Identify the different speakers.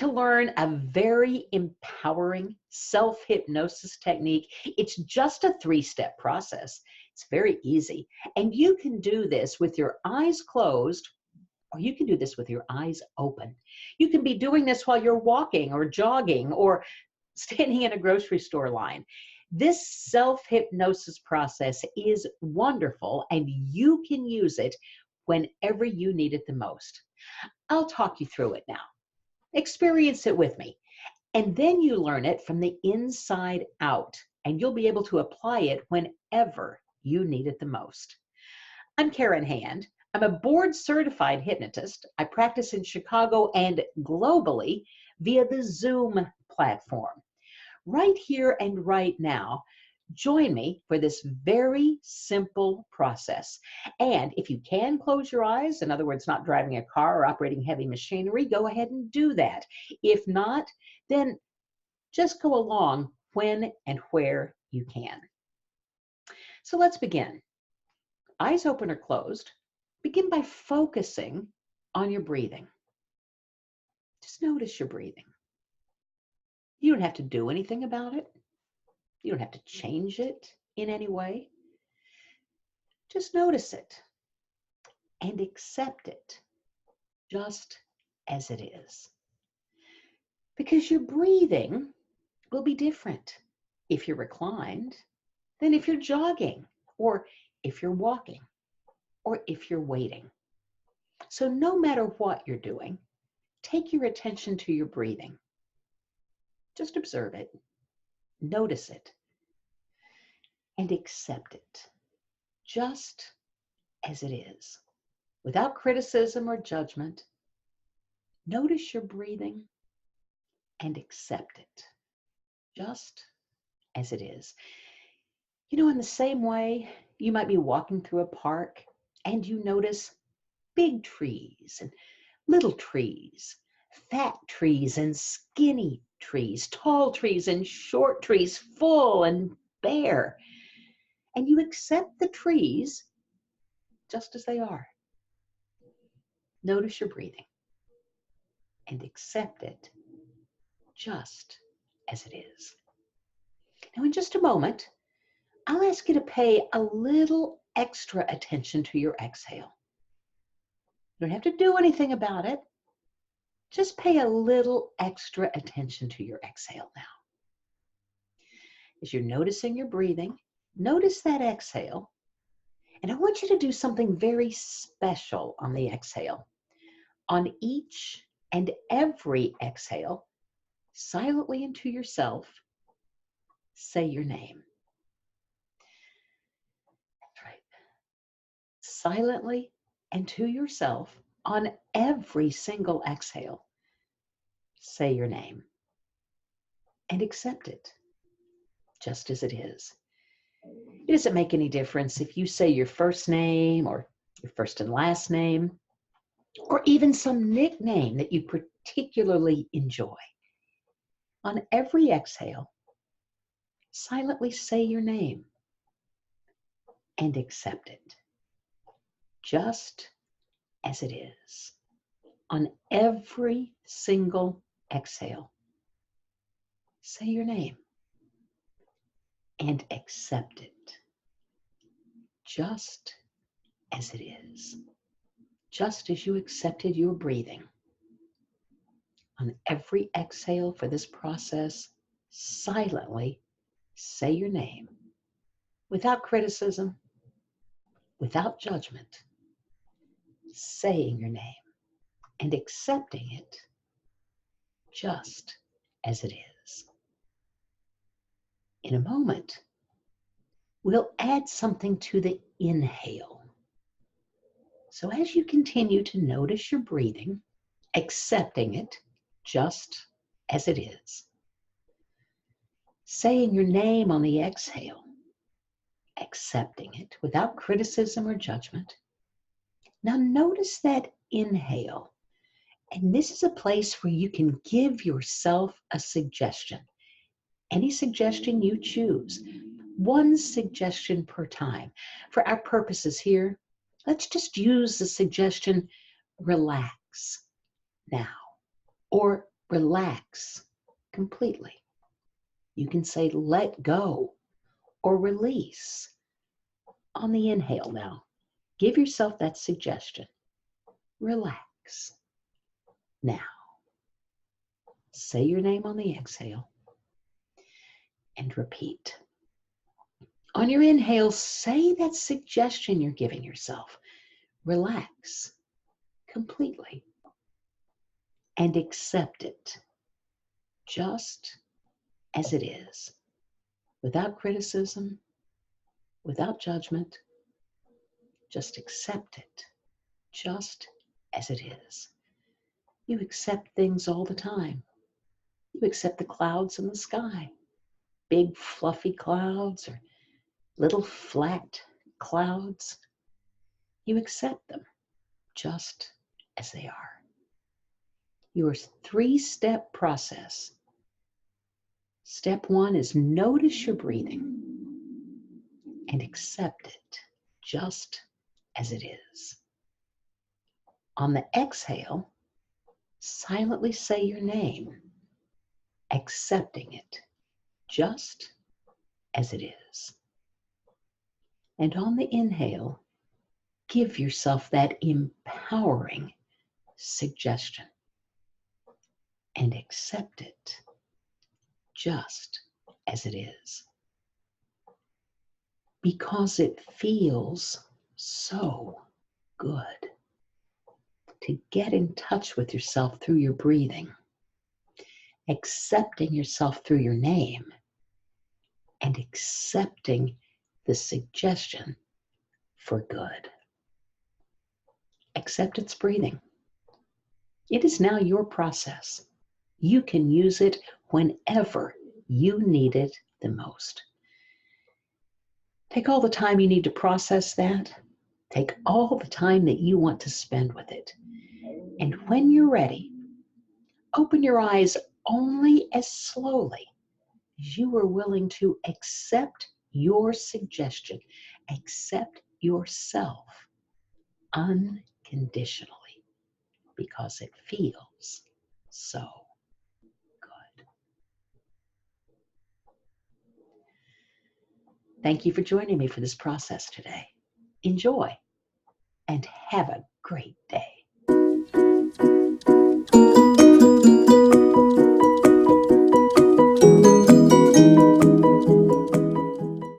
Speaker 1: to learn a very empowering self-hypnosis technique? It's just a 3-step process. It's very easy. And you can do this with your eyes closed, or you can do this with your eyes open. You can be doing this while you're walking or jogging or standing in a grocery store line. This self-hypnosis process is wonderful, and you can use it whenever you need it the most. I'll talk you through it now. Experience it with me. And then you learn it from the inside out, and you'll be able to apply it whenever you need it the most. I'm Karen Hand. I'm a board-certified hypnotist. I practice in Chicago and globally via the Zoom platform. Right here and right now, join me for this very simple process. And if you can close your eyes, in other words, not driving a car or operating heavy machinery, go ahead and do that. If not, then just go along when and where you can. So let's begin. Eyes open or closed. Begin by focusing on your breathing. Just notice your breathing. You don't have to do anything about it. You don't have to change it in any way. Just notice it and accept it just as it is. Because your breathing will be different if you're reclined than if you're jogging, or if you're walking, or if you're waiting. So no matter what you're doing, take your attention to your breathing. Just observe it, notice it, and accept it just as it is, without criticism or judgment. Notice your breathing and accept it just as it is. You know, in the same way, you might be walking through a park and you notice big trees and little trees, fat trees and skinny trees, tall trees and short trees, full and bare. And you accept the trees just as they are. Notice your breathing and accept it just as it is. Now, in just a moment, I'll ask you to pay a little extra attention to your exhale. You don't have to do anything about it. Just pay a little extra attention to your exhale now. As you're noticing your breathing, notice that exhale. And I want you to do something very special on the exhale. On each and every exhale, silently and to yourself, say your name. That's right. Silently and to yourself, on every single exhale, say your name and accept it just as it is. It doesn't make any difference if you say your first name or your first and last name, or even some nickname that you particularly enjoy. On every exhale, silently say your name and accept it just as it is. On every single exhale, say your name and accept it just as it is. Just as you accepted your breathing. On every exhale for this process, silently say your name without criticism, without judgment, saying your name and accepting it just as it is. In a moment, we'll add something to the inhale. So as you continue to notice your breathing, accepting it just as it is, saying your name on the exhale, accepting it without criticism or judgment. Now notice that inhale. And this is a place where you can give yourself a suggestion. Any suggestion you choose. One suggestion per time. For our purposes here, let's just use the suggestion, relax now, or relax completely. You can say let go or release. On the inhale now, give yourself that suggestion. Relax. Now, say your name on the exhale and repeat. On your inhale, say that suggestion you're giving yourself. Relax completely and accept it just as it is, without criticism, without judgment. Just accept it just as it is. You accept things all the time. You accept the clouds in the sky, big fluffy clouds or little flat clouds. You accept them just as they are. Your three-step process. Step one is notice your breathing and accept it just as it is. On the exhale, silently say your name, accepting it just as it is. And on the inhale, give yourself that empowering suggestion and accept it just as it is. Because it feels so good to get in touch with yourself through your breathing, accepting yourself through your name, and accepting the suggestion for good. Accept its breathing. It is now your process. You can use it whenever you need it the most. Take all the time you need to process that. Take all the time that you want to spend with it. And when you're ready, open your eyes only as slowly as you are willing to accept your suggestion, accept yourself unconditionally, because it feels so good. Thank you for joining me for this process today. Enjoy and have a great day.